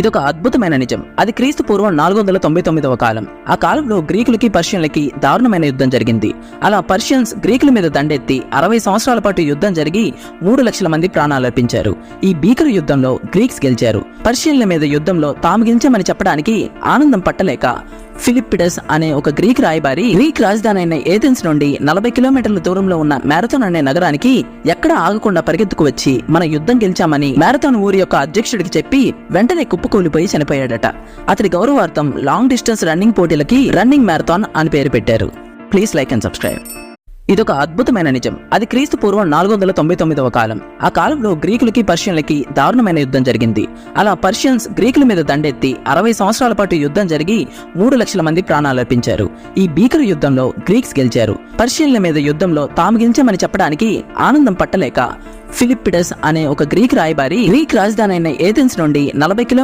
ఇదొక అద్భుతమైన నిజం. అది క్రీస్తు పూర్వం 499వ కాలం. ఆ కాలంలో గ్రీకులకి పర్షియన్లకి దారుణమైన యుద్ధం జరిగింది. అలా పర్షియన్స్ గ్రీకుల మీద దండెత్తి 60 సంవత్సరాల పాటు యుద్ధం జరిగి 3 లక్షల మంది ప్రాణాలర్పించారు. ఈ భీకర యుద్ధంలో గ్రీక్స్ గెలిచారు. పర్షియన్ల మీద యుద్ధంలో తాము గెలిచామని చెప్పడానికి ఆనందం పట్టలేక ఫిలిప్పిడస్ అనే ఒక గ్రీక్ రాయబారి గ్రీక్ రాజధాని అయిన ఏథెన్స్ నుండి 40 కిలోమీటర్ల దూరంలో ఉన్న మ్యారథాన్ అనే నగరానికి ఎక్కడా ఆగకుండా పరిగెత్తుకు వచ్చి మన యుద్ధం గెలిచామని మ్యారథాన్ ఊరి యొక్క అధ్యక్షుడికి చెప్పి వెంటనే కుప్పకూలిపోయి చనిపోయాడట. అతడి గౌరవార్థం లాంగ్ డిస్టెన్స్ రన్నింగ్ పోటీలకి రన్నింగ్ మ్యారథాన్ అని పేరు పెట్టారు. Please like and subscribe. ఇదొక అద్భుతమైన నిజం. అది క్రీస్తు పూర్వం 499వ కాలం. ఆ కాలంలో గ్రీకులకి పర్షియన్లకి దారుణమైన యుద్ధం జరిగింది. అలా పర్షియన్స్ గ్రీకుల మీద దండెత్తి 60 సంవత్సరాల పాటు యుద్ధం జరిగి 3 లక్షల మంది ప్రాణాలర్పించారు. ఈ భీకర యుద్ధంలో గ్రీక్స్ గెలిచారు. పర్షియన్ల మీద యుద్ధంలో తాము గెలిచామని చెప్పడానికి ఆనందం పట్టలేక ఫిలిప్పిడస్ అనే ఒక గ్రీక్ రాయబారి గ్రీక్ రాజధాని అయిన ఏథెన్స్ నుండి 40